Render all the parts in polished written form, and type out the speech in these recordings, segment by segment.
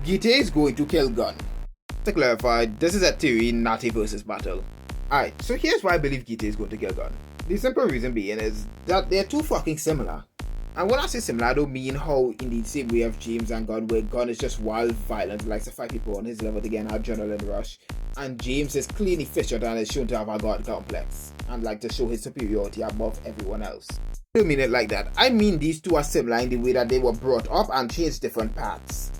Gitea is going to kill Gun. To clarify, this is a theory, not a versus battle. Alright, so here's why I believe Gitea is going to kill Gun. The simple reason being is that they're too fucking similar. And when I say similar, I don't mean how in the same way of James and Gun, where Gun is just wild violent, likes to fight people on his level to get an adrenaline rush, and James is cleanly featured and is shown to have a god complex, and like to show his superiority above everyone else. I don't mean it like that. I mean these two are similar in the way that they were brought up and changed different paths.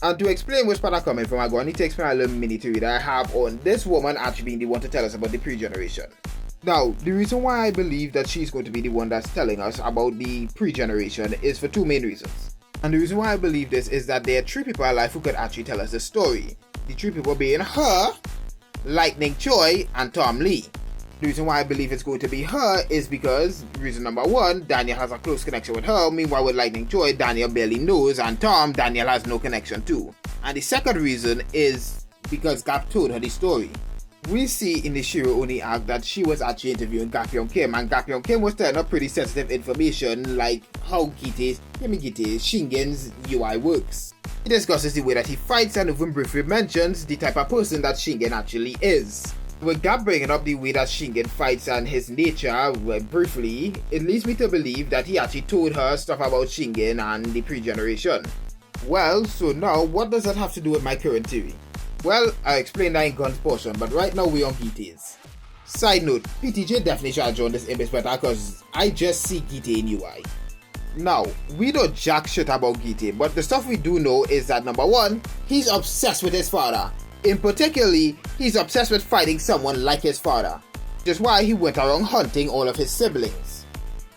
And to explain which part I'm coming from, I'm going to need to explain a little mini theory that I have on this woman actually being the one to tell us about the pre-generation. Now, the reason why I believe that she's going to be the one that's telling us about the pre-generation is for two main reasons. And the reason why I believe this is that there are three people alive who could actually tell us the story. The three people being her, Lightning Choi, and Tom Lee. The reason why I believe it's going to be her is because, reason number one, Daniel has a close connection with her, meanwhile with Lightning Choi, Daniel barely knows, and Tom, Daniel has no connection to. And the second reason is because Gap told her the story. We see in the Shiro Oni arc that she was actually interviewing Gap Young Kim, and Gap Young Kim was telling her pretty sensitive information like how Shingen's UI works. He discusses the way that he fights and even briefly mentions the type of person that Shingen actually is. With Gap bringing up the way that Shingen fights and his nature briefly, it leads me to believe that he actually told her stuff about Shingen and the pre-generation. Well, so now what does that have to do with my current theory? Well, I explained that in Gun's portion, but right now we're on Gitea's. Side note, PTJ definitely should have joined this image better because I just see Gitea in UI. Now, we know jack shit about Gitea, but the stuff we do know is that number one, he's obsessed with his father. In particularly, he's obsessed with fighting someone like his father, which is why he went around hunting all of his siblings.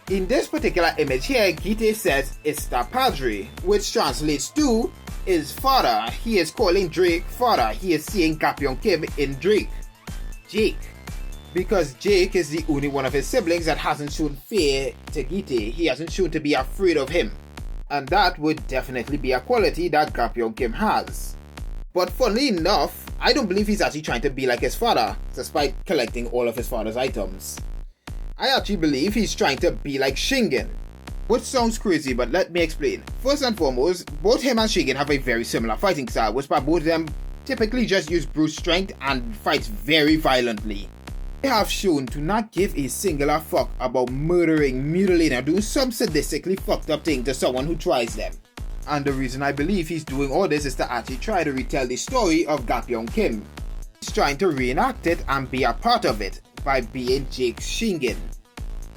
In this particular image here, Gitea says it's the padre, which translates to his father. He is calling Drake father. He is seeing Gap Young Kim in Drake. Jake. Because Jake is the only one of his siblings that hasn't shown fear to Gitea. He hasn't shown to be afraid of him. And that would definitely be a quality that Gap Young Kim has. But funnily enough, I don't believe he's actually trying to be like his father, despite collecting all of his father's items. I actually believe he's trying to be like Shingen. Which sounds crazy, but let me explain. First and foremost, both him and Shingen have a very similar fighting style, which by both of them typically just use brute strength and fights very violently. They have shown to not give a singular fuck about murdering, mutilating, or doing some sadistically fucked up thing to someone who tries them. And the reason I believe he's doing all this is to actually try to retell the story of Gap Young Kim. He's trying to reenact it and be a part of it by being Jake Shingen.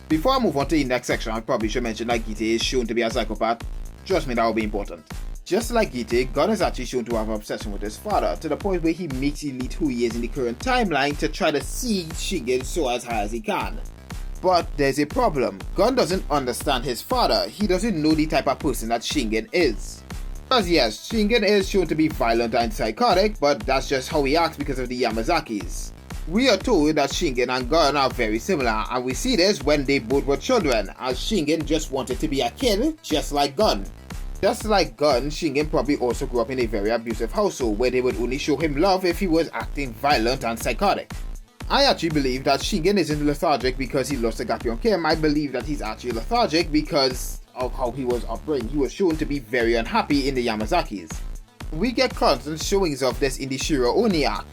Before I move on to the next section, I probably should mention that Gitea is shown to be a psychopath. Trust me, that will be important. Just like Gitea, Gun is actually shown to have an obsession with his father, to the point where he makes Elite who he is in the current timeline to try to see Shingen so as high as he can. But there's a problem. Gun doesn't understand his father. He doesn't know the type of person that Shingen is. Because yes, Shingen is shown to be violent and psychotic, but that's just how he acts because of the Yamazakis. We are told that Shingen and Gun are very similar, and we see this when they both were children, as Shingen just wanted to be a kid, just like Gun. Just like Gun, Shingen probably also grew up in a very abusive household where they would only show him love if he was acting violent and psychotic. I actually believe that Shingen isn't lethargic because he lost to Gap Young Kim. I believe that he's actually lethargic because of how he was upbringing. He was shown to be very unhappy in the Yamazakis. We get constant showings of this in the Shiro Oni arc,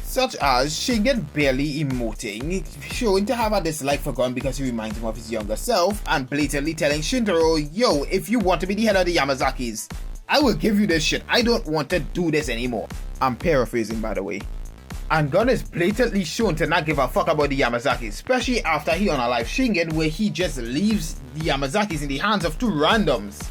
such as Shingen barely emoting, showing to have a dislike for Gun because he reminds him of his younger self, and blatantly telling Shintaro, yo, if you want to be the head of the Yamazakis, I will give you this shit. I don't want to do this anymore. I'm paraphrasing, by the way. And Gun is blatantly shown to not give a fuck about the Yamazakis, especially after he unalived Shingen, where he just leaves the Yamazakis in the hands of two randoms.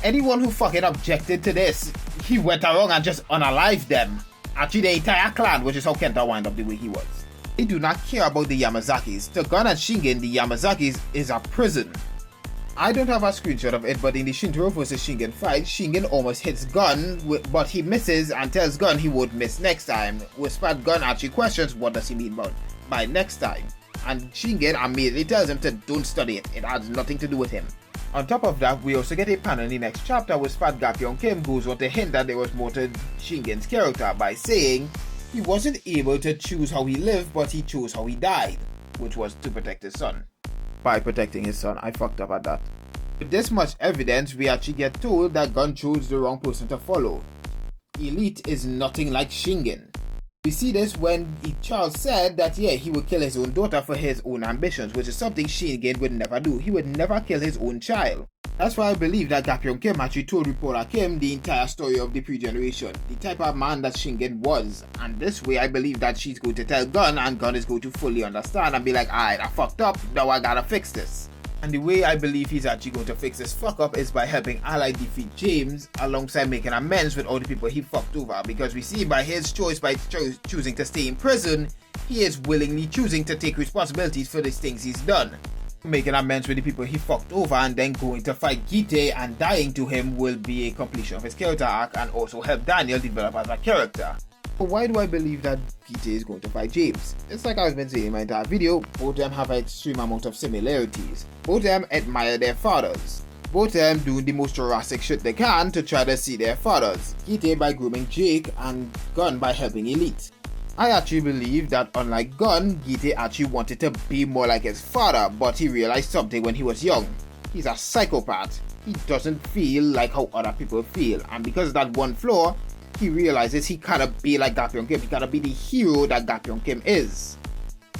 Anyone who fucking objected to this, he went around and just unalived them. Actually, the entire clan, which is how Kenta wound up the way he was. They do not care about the Yamazakis. To Gun and Shingen, the Yamazakis is a prison. I don't have a screenshot of it, but in the Shintaro vs Shingen fight, Shingen almost hits Gun, but he misses and tells Gun he won't miss next time. Whispered Gun actually questions what does he mean by next time. And Shingen immediately tells him to don't study it, it has nothing to do with him. On top of that, we also get a panel in the next chapter where Spat Gap Young Kim goes on to hint that there was more to Shingen's character by saying he wasn't able to choose how he lived, but he chose how he died, which was to protect his son. By protecting his son, I fucked up at that. With this much evidence, we actually get told that Gun chose the wrong person to follow. Elite is nothing like Shingen. We see this when Charles said that he would kill his own daughter for his own ambitions, which is something Shingen would never do. He would never kill his own child. That's why I believe that Gapyeong Kim actually told reporter Kim the entire story of the pre-generation, the type of man that Shingen was. And this way I believe that she's going to tell Gun, and Gun is going to fully understand and be like, alright, I fucked up, now I gotta fix this. And the way I believe he's actually going to fix this fuck up is by helping Ally defeat James alongside making amends with all the people he fucked over, because we see by his choice by choosing to stay in prison, he is willingly choosing to take responsibilities for the things he's done. Making amends with the people he fucked over and then going to fight Gitea and dying to him will be a completion of his character arc and also help Daniel develop as a character. But why do I believe that Gitea is going to fight James? It's like I've been saying in my entire video, both of them have an extreme amount of similarities. Both of them admire their fathers. Both of them doing the most Jurassic shit they can to try to see their fathers. Gitea by grooming Jake and Gun by helping Elite. I actually believe that unlike Gun, Gitea actually wanted to be more like his father, but he realized something when he was young. He's a psychopath. He doesn't feel like how other people feel, and because of that one flaw, he realizes he cannot be like Gapyeong Kim. He cannot be the hero that Gapyeong Kim is.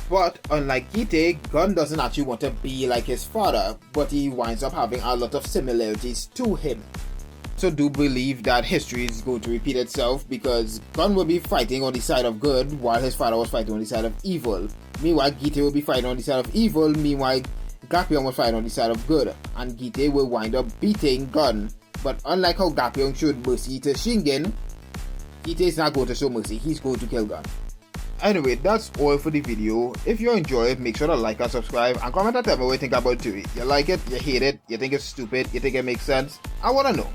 But unlike Gitea, Gun doesn't actually want to be like his father, but he winds up having a lot of similarities to him. So do believe that history is going to repeat itself, because Gun will be fighting on the side of good while his father was fighting on the side of evil. Meanwhile, Gitea will be fighting on the side of evil, meanwhile Gapyeong will fight on the side of good, and Gitea will wind up beating Gun. But unlike how Gapyeong showed mercy to Shingen, Gitea is not going to show mercy, he's going to kill Gun. Anyway, that's all for the video. If you enjoyed, make sure to like and subscribe, and comment and tell me what you think about it. You like it, you hate it, you think it's stupid, you think it makes sense? I wanna know.